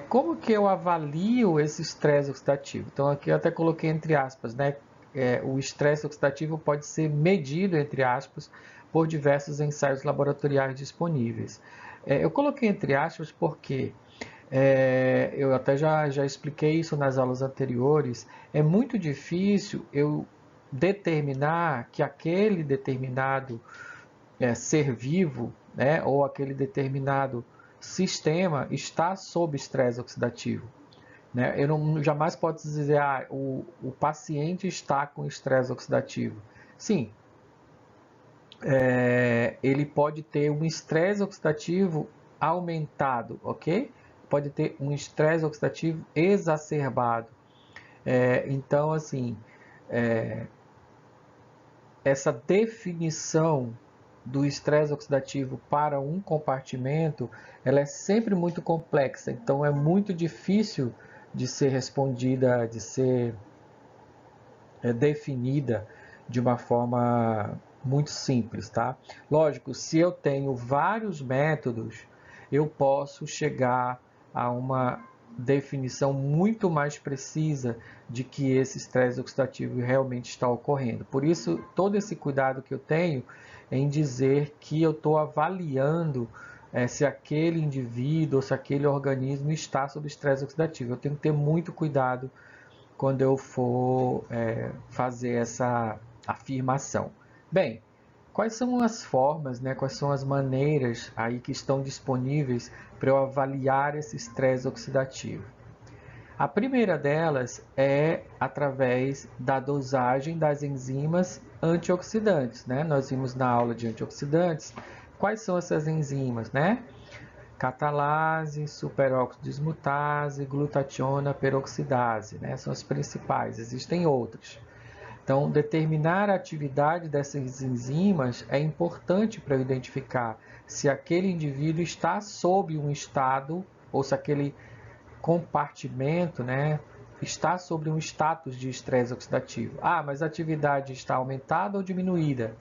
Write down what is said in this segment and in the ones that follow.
Como que eu avalio esse estresse oxidativo? Então aqui eu até coloquei entre aspas, né? O estresse oxidativo pode ser medido, entre aspas, por diversos ensaios laboratoriais disponíveis. Eu coloquei entre aspas porque eu até já expliquei isso nas aulas anteriores. É muito difícil eu determinar que aquele determinado ser vivo, né, ou aquele determinado sistema está sob estresse oxidativo. Né? Eu não jamais posso dizer o paciente está com estresse oxidativo. Sim, ele pode ter um estresse oxidativo aumentado, ok? Pode ter um estresse oxidativo exacerbado. Então, assim, essa definição do estresse oxidativo para um compartimento, ela é sempre muito complexa, então é muito difícil de ser respondida, de ser definida de uma forma muito simples, tá? Lógico, se eu tenho vários métodos, eu posso chegar a uma definição muito mais precisa de que esse estresse oxidativo realmente está ocorrendo. Por isso, todo esse cuidado que eu tenho em dizer que eu estou avaliando se aquele indivíduo ou se aquele organismo está sob estresse oxidativo. Eu tenho que ter muito cuidado quando eu for fazer essa afirmação. Bem, quais são as formas, né, quais são as maneiras aí que estão disponíveis para eu avaliar esse estresse oxidativo? A primeira delas é através da dosagem das enzimas antioxidantes, né? Nós vimos na aula de antioxidantes quais são essas enzimas, né? Catalase, superóxido dismutase, glutationa peroxidase, né? São as principais, existem outras. Então, determinar a atividade dessas enzimas é importante para eu identificar se aquele indivíduo está sob um estado, ou se aquele compartimento, né, está sobre um status de estresse oxidativo. Ah, mas a atividade está aumentada ou diminuída?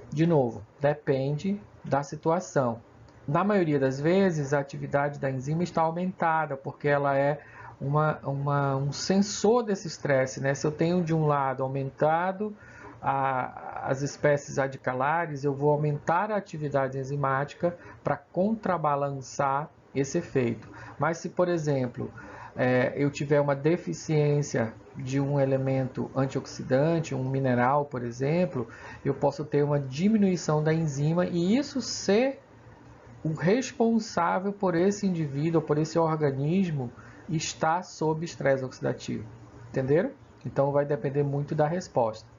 De novo, depende da situação. Na maioria das vezes, a atividade da enzima está aumentada, porque ela é um sensor desse estresse. Né? Se eu tenho de um lado aumentado as espécies radicalares, eu vou aumentar a atividade enzimática para contrabalançar esse efeito. Mas se, por exemplo, eu tiver uma deficiência de um elemento antioxidante, um mineral, por exemplo, eu posso ter uma diminuição da enzima e isso ser o responsável por esse indivíduo, por esse organismo estar sob estresse oxidativo. Entenderam? Então vai depender muito da resposta.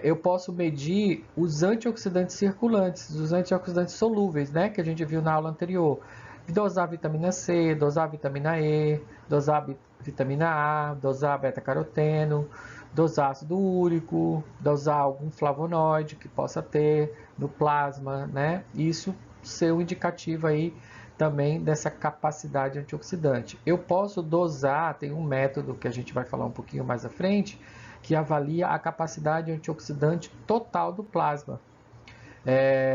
Eu posso medir os antioxidantes circulantes, os antioxidantes solúveis, né, que a gente viu na aula anterior. Dosar vitamina C, dosar vitamina E, dosar vitamina A, dosar beta-caroteno, dosar ácido úrico, dosar algum flavonoide que possa ter no plasma, né? Isso ser um indicativo aí também dessa capacidade antioxidante. Eu posso dosar, tem um método que a gente vai falar um pouquinho mais à frente, que avalia a capacidade antioxidante total do plasma,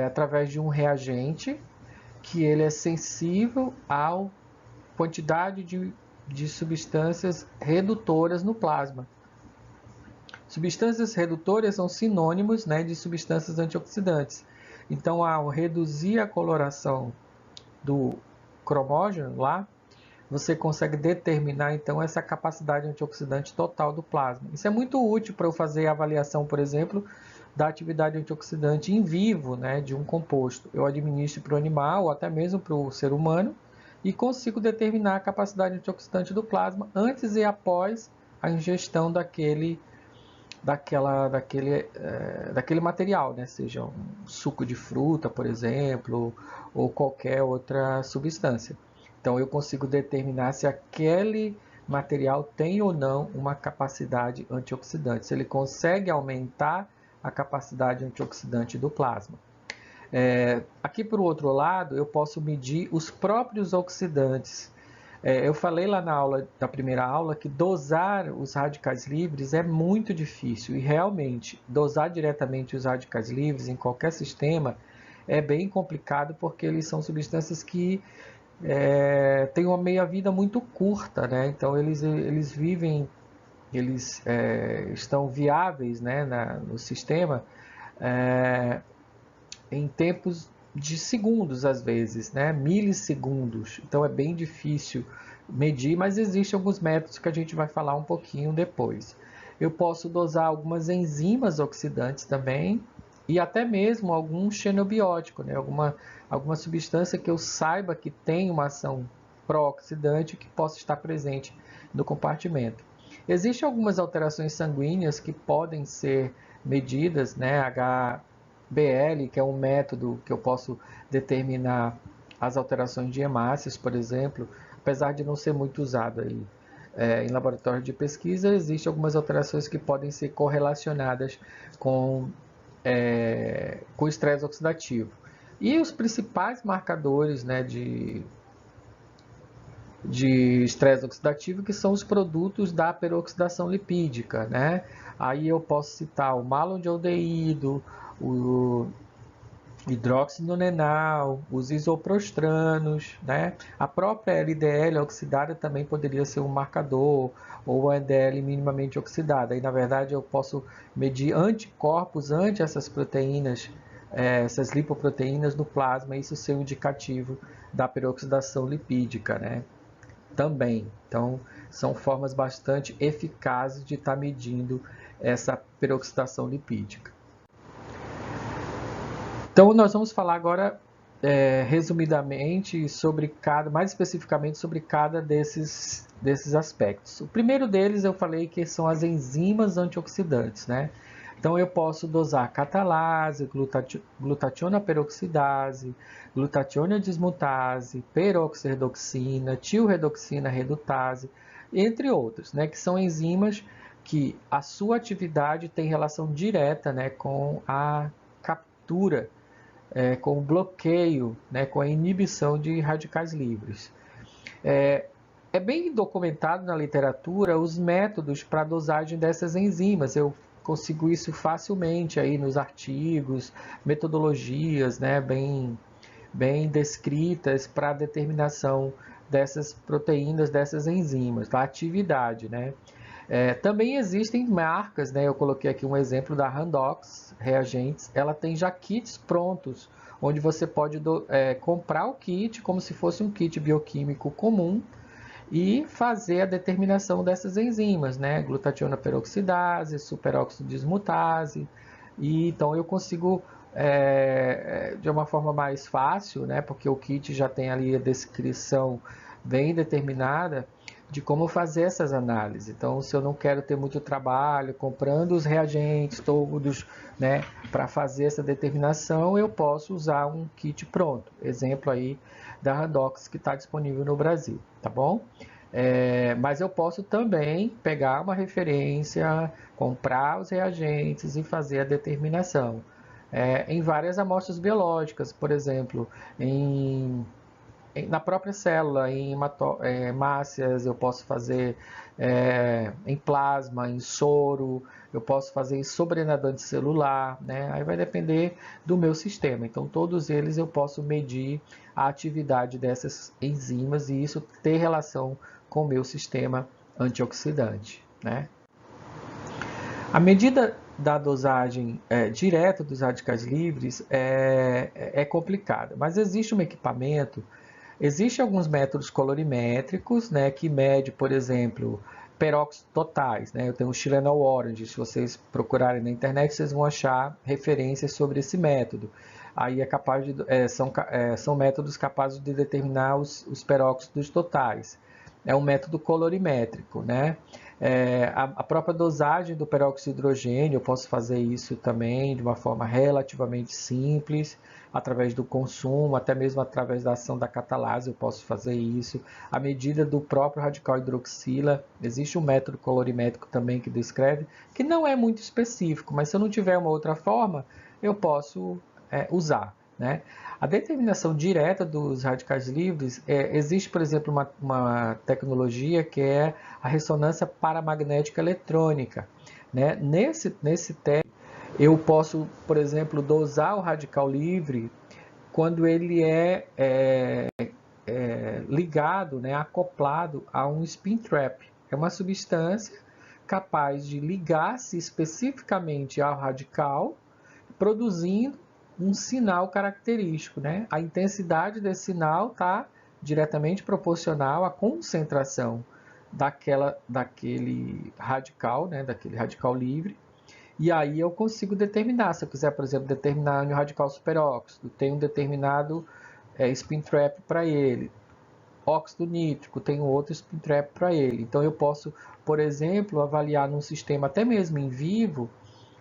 através de um reagente que ele é sensível à quantidade de substâncias redutoras no plasma. Substâncias redutoras são sinônimos, né, de substâncias antioxidantes. Então, ao reduzir a coloração do cromógeno lá, você consegue determinar então essa capacidade antioxidante total do plasma. Isso é muito útil para eu fazer a avaliação, por exemplo, da atividade antioxidante em vivo, né, de um composto. Eu administro para o animal ou até mesmo para o ser humano e consigo determinar a capacidade antioxidante do plasma antes e após a ingestão daquele material, né? Seja um suco de fruta, por exemplo, ou qualquer outra substância. Então eu consigo determinar se aquele material tem ou não uma capacidade antioxidante, se ele consegue aumentar a capacidade antioxidante do plasma. Aqui por outro lado, eu posso medir os próprios oxidantes. Eu falei lá na primeira aula que dosar os radicais livres é muito difícil e realmente dosar diretamente os radicais livres em qualquer sistema é bem complicado porque eles são substâncias que têm uma meia-vida muito curta, né? Então eles vivem, estão viáveis, né, no sistema em tempos de segundos às vezes, né? Milissegundos. Então é bem difícil medir, mas existem alguns métodos que a gente vai falar um pouquinho depois. Eu posso dosar algumas enzimas oxidantes também e até mesmo algum xenobiótico, né? Alguma substância que eu saiba que tem uma ação pró-oxidante que possa estar presente no compartimento. Existem algumas alterações sanguíneas que podem ser medidas, né? HBL, que é um método que eu posso determinar as alterações de hemácias, por exemplo, apesar de não ser muito usado aí em laboratório de pesquisa, existem algumas alterações que podem ser correlacionadas com com estresse oxidativo. E os principais marcadores, né, de estresse oxidativo, que são os produtos da peroxidação lipídica, né? Aí eu posso citar o malondialdeído, o hidroxinonenal, os isoprostranos, né? A própria LDL oxidada também poderia ser um marcador, ou a LDL minimamente oxidada. Aí, na verdade, eu posso medir anticorpos ante essas proteínas, essas lipoproteínas no plasma, isso ser um indicativo da peroxidação lipídica, né? Também. Então, são formas bastante eficazes de estar medindo essa peroxidação lipídica. Então, nós vamos falar agora, resumidamente, mais especificamente sobre cada desses aspectos. O primeiro deles eu falei que são as enzimas antioxidantes, né? Então, eu posso dosar catalase, glutationa peroxidase, glutationa dismutase, peroxirredoxina, tilredoxina redutase, entre outros, né? Que são enzimas que a sua atividade tem relação direta, né, com a captura, com o bloqueio, né, com a inibição de radicais livres. É bem documentado na literatura os métodos para a dosagem dessas enzimas. Eu consigo isso facilmente aí nos artigos, metodologias, né, bem descritas para a determinação dessas proteínas, dessas enzimas, da atividade, né? Também existem marcas, né? Eu coloquei aqui um exemplo da Randox Reagentes. Ela tem já kits prontos, onde você pode comprar o kit como se fosse um kit bioquímico comum e fazer a determinação dessas enzimas, né? Glutationa peroxidase, superóxido dismutase. E então eu consigo de uma forma mais fácil, né? Porque o kit já tem ali a descrição bem determinada de como fazer essas análises. Então, se eu não quero ter muito trabalho comprando os reagentes todos, né, para fazer essa determinação, eu posso usar um kit pronto. Exemplo aí da Randox que está disponível no Brasil, tá bom? Mas eu posso também pegar uma referência, comprar os reagentes e fazer a determinação. Em várias amostras biológicas, por exemplo, na própria célula, em hemácias, eu posso fazer em plasma, em soro, eu posso fazer em sobrenadante celular, né? Aí vai depender do meu sistema. Então, todos eles eu posso medir a atividade dessas enzimas e isso ter relação com o meu sistema antioxidante, né? A medida da dosagem direta dos radicais livres é complicada, mas existe um equipamento. Existem alguns métodos colorimétricos, né, que mede, por exemplo, peróxidos totais, né? Eu tenho o Tylenol Orange, se vocês procurarem na internet, vocês vão achar referências sobre esse método. Aí são métodos capazes de determinar os peróxidos totais. É um método colorimétrico, né? A própria dosagem do peróxido de hidrogênio, eu posso fazer isso também de uma forma relativamente simples, através do consumo, até mesmo através da ação da catalase, eu posso fazer isso. A medida do próprio radical hidroxila, existe um método colorimétrico também que descreve, que não é muito específico, mas se eu não tiver uma outra forma, eu posso usar, né? A determinação direta dos radicais livres, existe, por exemplo, uma tecnologia que é a ressonância paramagnética eletrônica, né? Nesse teste, eu posso, por exemplo, dosar o radical livre quando ele ligado, né, acoplado a um spin trap. É uma substância capaz de ligar-se especificamente ao radical, produzindo um sinal característico, né? A intensidade desse sinal está diretamente proporcional à concentração daquele radical, né? Daquele radical livre. E aí eu consigo determinar, se eu quiser, por exemplo, determinar um radical superóxido, tem um determinado spin trap para ele. Óxido nítrico, tem outro spin trap para ele. Então eu posso, por exemplo, avaliar num sistema até mesmo em vivo,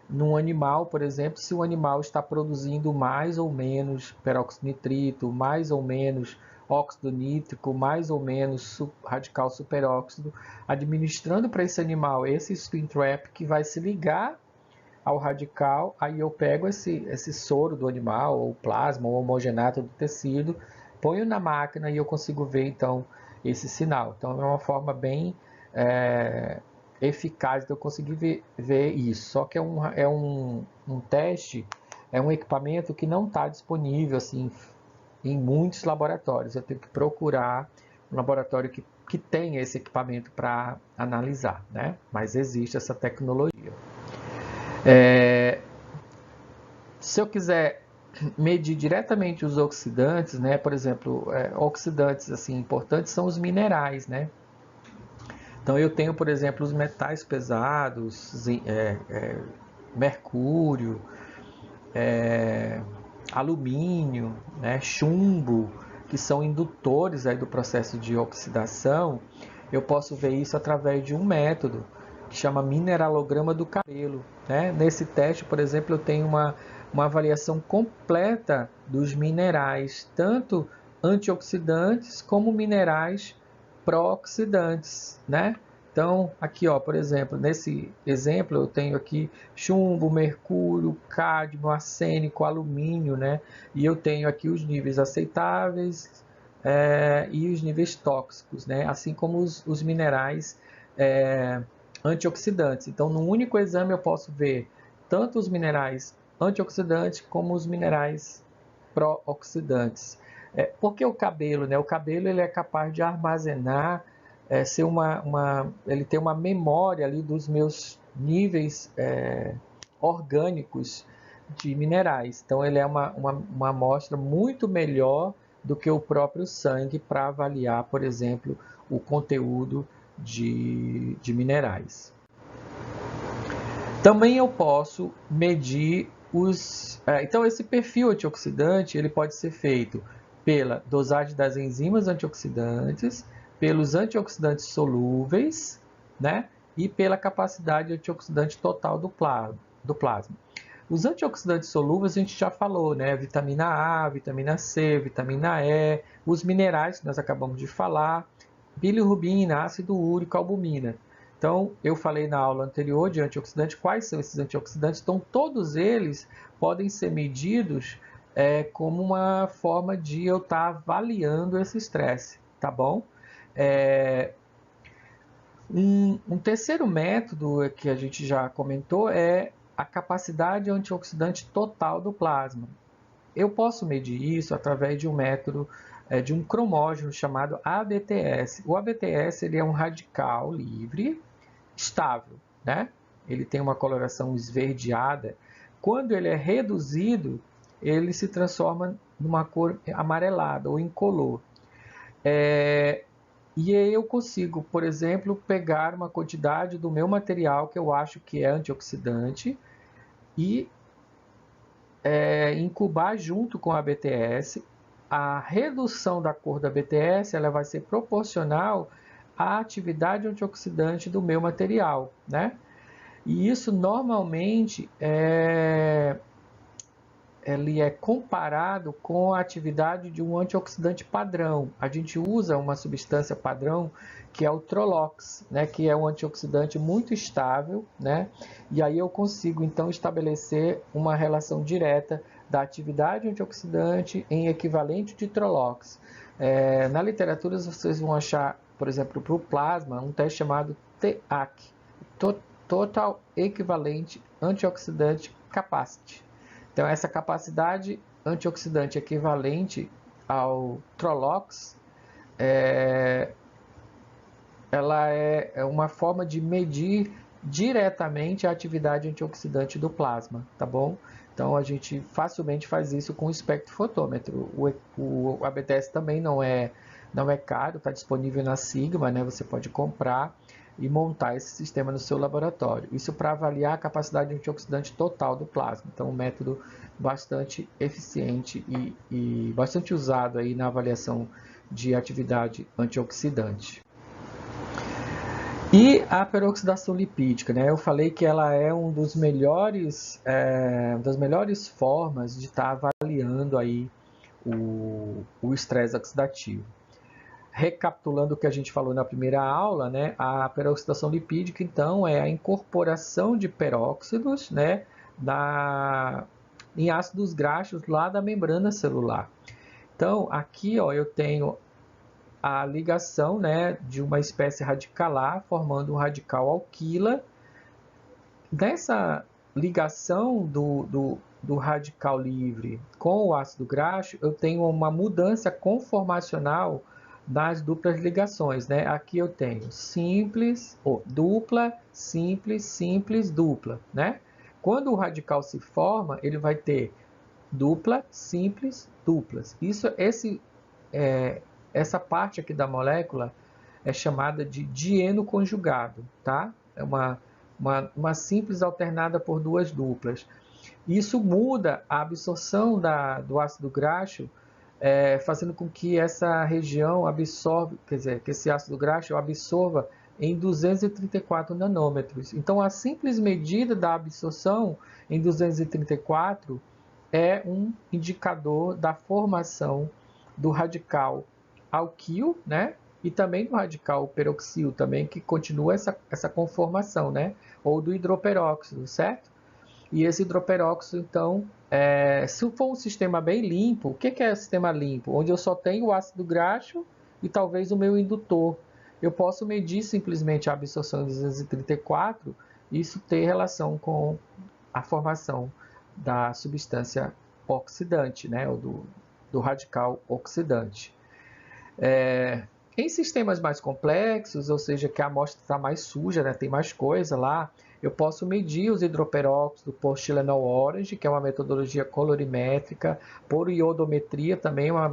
num animal, por exemplo, se o animal está produzindo mais ou menos peróxido nitrito, mais ou menos óxido nítrico, mais ou menos radical superóxido, administrando para esse animal esse spin trap que vai se ligar ao radical, aí eu pego esse soro do animal, ou plasma, ou homogenato do tecido, ponho na máquina e eu consigo ver então esse sinal. Então é uma forma bem eficaz de eu conseguir ver isso. Só que é um teste, é um equipamento que não está disponível assim, em muitos laboratórios. Eu tenho que procurar um laboratório que tenha esse equipamento para analisar, né? Mas existe essa tecnologia. Se eu quiser medir diretamente os oxidantes, né? Por exemplo, oxidantes assim importantes são os minerais, né? Então eu tenho, por exemplo, os metais pesados, mercúrio, alumínio, né? Chumbo, que são indutores aí do processo de oxidação. Eu posso ver isso através de um método que chama mineralograma do cabelo, né? Nesse teste, por exemplo, eu tenho uma avaliação completa dos minerais, tanto antioxidantes como minerais pró-oxidantes, né? Então, aqui, ó, por exemplo, nesse exemplo eu tenho aqui chumbo, mercúrio, cádmio, arsênico, alumínio, né? E eu tenho aqui os níveis aceitáveis e os níveis tóxicos, né? Assim como os minerais antioxidantes. Então, num único exame eu posso ver tanto os minerais antioxidantes como os minerais pró-oxidantes. Por que o cabelo, né? O cabelo ele é capaz de armazenar, ele tem uma memória ali dos meus níveis orgânicos de minerais. Então, ele é uma amostra muito melhor do que o próprio sangue para avaliar, por exemplo, o conteúdo de minerais. Também eu posso medir então, esse perfil antioxidante ele pode ser feito pela dosagem das enzimas antioxidantes, pelos antioxidantes solúveis, né? E pela capacidade antioxidante total do plasma. Os antioxidantes solúveis a gente já falou, né? Vitamina A, vitamina C, vitamina E, os minerais que nós acabamos de falar, bilirrubina, ácido úrico, albumina. Então, eu falei na aula anterior de antioxidantes, quais são esses antioxidantes? Então, todos eles podem ser medidos como uma forma de eu estar avaliando esse estresse, tá bom? Um terceiro método que a gente já comentou é a capacidade antioxidante total do plasma. Eu posso medir isso através de um método de um cromógeno chamado ABTS. O ABTS ele é um radical livre estável, né? Ele tem uma coloração esverdeada. Quando ele é reduzido, ele se transforma numa cor amarelada ou incolor. E aí eu consigo, por exemplo, pegar uma quantidade do meu material que eu acho que é antioxidante e incubar junto com a BTS. A redução da cor da BTS ela vai ser proporcional à atividade antioxidante do meu material, né? E isso normalmente ele é comparado com a atividade de um antioxidante padrão. A gente usa uma substância padrão que é o Trolox, né, que é um antioxidante muito estável, né? E aí eu consigo então estabelecer uma relação direta da atividade antioxidante em equivalente de Trolox. Na literatura vocês vão achar, por exemplo, para o plasma, um teste chamado TEAC, Total Equivalente Antioxidante Capacity. Então, essa capacidade antioxidante equivalente ao Trolox ela é uma forma de medir diretamente a atividade antioxidante do plasma, tá bom? Então a gente facilmente faz isso com o espectrofotômetro. O ABTS também não é caro, está disponível na Sigma, né? Você pode comprar e montar esse sistema no seu laboratório. Isso para avaliar a capacidade antioxidante total do plasma. Então, um método bastante eficiente e bastante usado aí na avaliação de atividade antioxidante. E a peroxidação lipídica, né? Eu falei que ela é das melhores formas de estar avaliando aí o estresse oxidativo. Recapitulando o que a gente falou na primeira aula, né? A peroxidação lipídica, então, é a incorporação de peróxidos, né? Em ácidos graxos lá da membrana celular. Então, aqui, ó, eu tenho a ligação, né, de uma espécie radicalar formando um radical alquila. Dessa ligação do radical livre com o ácido graxo, eu tenho uma mudança conformacional das duplas ligações, né? Aqui eu tenho simples, ou dupla, simples, simples, dupla, né? Quando o radical se forma, ele vai ter dupla, simples, duplas. Essa parte aqui da molécula é chamada de dieno conjugado, tá? É uma simples alternada por duas duplas. Isso muda a absorção do ácido graxo, fazendo com que essa região absorva, quer dizer, que esse ácido graxo absorva em 234 nanômetros. Então, a simples medida da absorção em 234 é um indicador da formação do radical alquil, né? E também do radical peroxil, também, que continua essa conformação, né? Ou do hidroperóxido, certo? E esse hidroperóxido, então, se for um sistema bem limpo, o que é sistema limpo? Onde eu só tenho o ácido graxo e talvez o meu indutor. Eu posso medir simplesmente a absorção de 234 e isso ter relação com a formação da substância oxidante, né? Ou do radical oxidante. Em sistemas mais complexos, ou seja, que a amostra está mais suja, né, tem mais coisa lá, eu posso medir os hidroperóxidos por Tylenol Orange, que é uma metodologia colorimétrica, por iodometria, também uma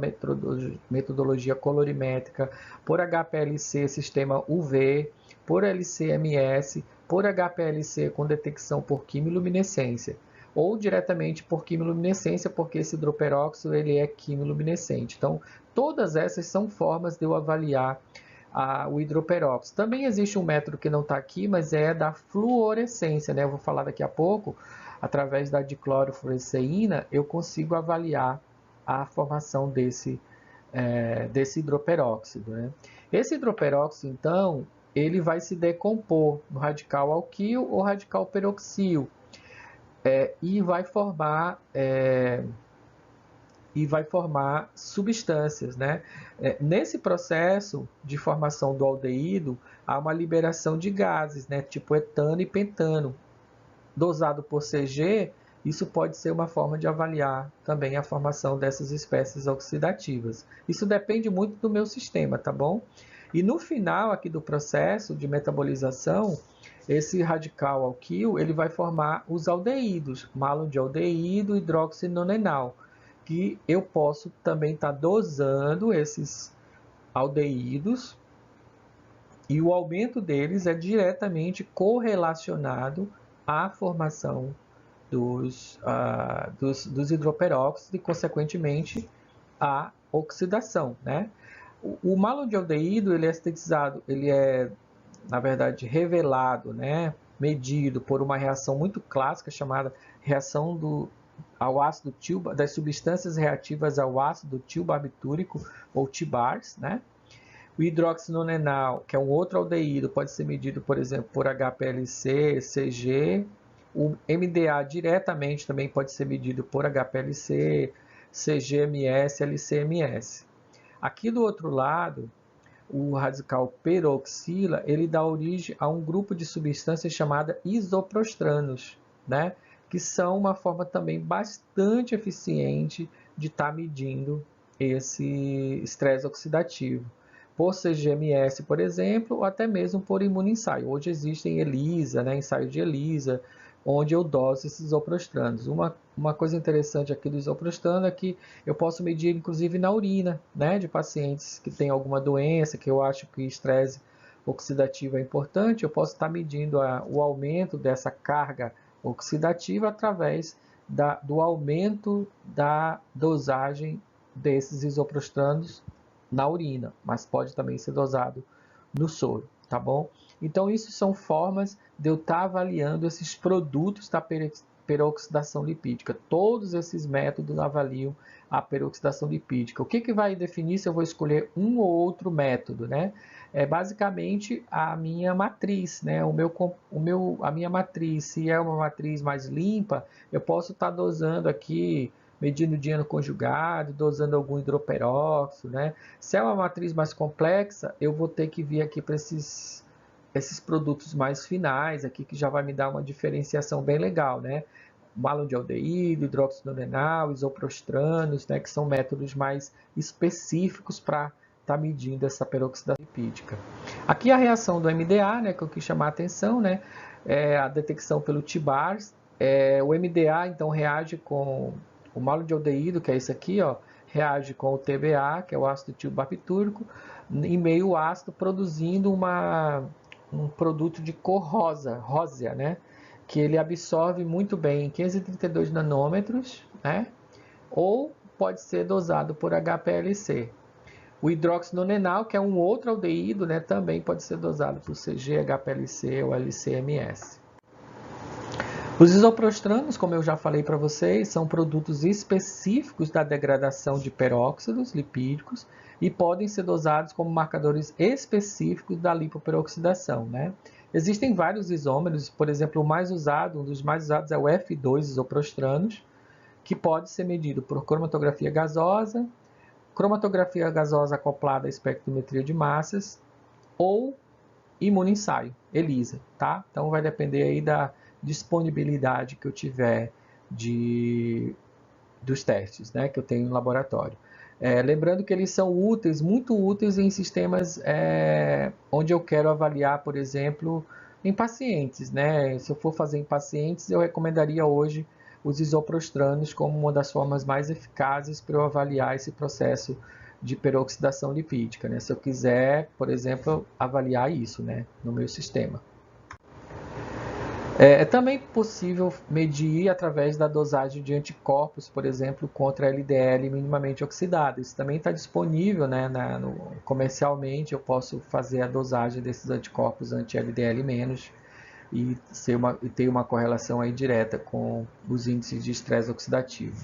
metodologia colorimétrica, por HPLC, sistema UV, por LC-MS, por HPLC com detecção por quimiluminescência, ou diretamente por quimiluminescência, porque esse hidroperóxido ele é quimiluminescente. Então, todas essas são formas de eu avaliar o hidroperóxido. Também existe um método que não está aqui, mas é da fluorescência, né? Eu vou falar daqui a pouco. Através da diclorofluoresceína, eu consigo avaliar a formação desse hidroperóxido, né? Esse hidroperóxido, então, ele vai se decompor no radical alquil ou radical peroxil e vai formar substâncias, né? Nesse processo de formação do aldeído, há uma liberação de gases, né? Tipo etano e pentano. Dosado por Cg, isso pode ser uma forma de avaliar também a formação dessas espécies oxidativas. Isso depende muito do meu sistema, tá bom? E no final aqui do processo de metabolização, esse radical alquil, ele vai formar os aldeídos, malondialdeído, hidroxinonenal, que eu posso também estar dosando esses aldeídos e o aumento deles é diretamente correlacionado à formação dos hidroperóxidos e, consequentemente, à oxidação, né? O malondialdeído, ele é sintetizado, ele é, na verdade, revelado, né? Medido por uma reação muito clássica chamada reação ao ácido das substâncias reativas ao ácido tilbarbitúrico, ou TBARS, né? O hidroxinonenal, que é um outro aldeído, pode ser medido, por exemplo, por HPLC, Cg. O MDA diretamente também pode ser medido por HPLC, CGMS, LCMS. Aqui do outro lado, o radical peroxila, ele dá origem a um grupo de substâncias chamada isoprostranos, né? Que são uma forma também bastante eficiente de estar medindo esse estresse oxidativo. por CGMS, por exemplo, ou até mesmo por imunoensaio. Hoje existem ELISA, né, ensaio de ELISA, onde eu doso esses isoprostranos. Uma coisa interessante aqui do isoprostrano é que eu posso medir, inclusive, na urina, né, de pacientes que têm alguma doença, que eu acho que estresse oxidativo é importante, eu posso estar medindo o aumento dessa carga oxidativa através do aumento da dosagem desses isoprostranos na urina, mas pode também ser dosado no soro, tá bom? Então, isso são formas de eu estar avaliando esses produtos da peroxidação lipídica. Todos esses métodos avaliam a peroxidação lipídica. O que vai definir se eu vou escolher um ou outro método, né? É basicamente a minha matriz, né? A minha matriz, se é uma matriz mais limpa, eu posso estar dosando aqui, medindo o dieno conjugado, dosando algum hidroperóxido, né? Se é uma matriz mais complexa, eu vou ter que vir aqui para esses produtos mais finais, aqui que já vai me dar uma diferenciação bem legal, né? Malondialdeído, hidróxido nonenal, isoprostranos, né? Que são métodos mais específicos para estar medindo essa peroxidação lipídica. Aqui a reação do MDA, né? Que eu quis chamar a atenção, né? É a detecção pelo TBARS. O MDA, então, reage com o malondialdeído, que é esse aqui, ó, reage com o TBA, que é o ácido etilbarbitúrico, em meio ácido, produzindo um produto de cor rósea, né? Que ele absorve muito bem em 532 nanômetros, né? Ou pode ser dosado por HPLC. O hidróxido nonenal, que é um outro aldeído, né? Também pode ser dosado por CG, HPLC ou LCMS. Os isoprostranos, como eu já falei para vocês, são produtos específicos da degradação de peróxidos lipídicos e podem ser dosados como marcadores específicos da lipoperoxidação, né? Existem vários isômeros, por exemplo, um dos mais usados é o F2 isoprostranos, que pode ser medido por cromatografia gasosa acoplada à espectrometria de massas ou imunoensaio, ELISA, tá? Então vai depender aí da disponibilidade que eu tiver dos testes, né, que eu tenho no laboratório. Lembrando que eles são úteis, muito úteis em sistemas onde eu quero avaliar, por exemplo, em pacientes, né? Se eu for fazer em pacientes, eu recomendaria hoje os isoprostranos como uma das formas mais eficazes para eu avaliar esse processo de peroxidação lipídica, né? Se eu quiser, por exemplo, avaliar isso, né, no meu sistema. É também possível medir através da dosagem de anticorpos, por exemplo, contra a LDL minimamente oxidada. Isso também está disponível, né, comercialmente. Eu posso fazer a dosagem desses anticorpos anti-LDL- e ter uma correlação aí direta com os índices de estresse oxidativo.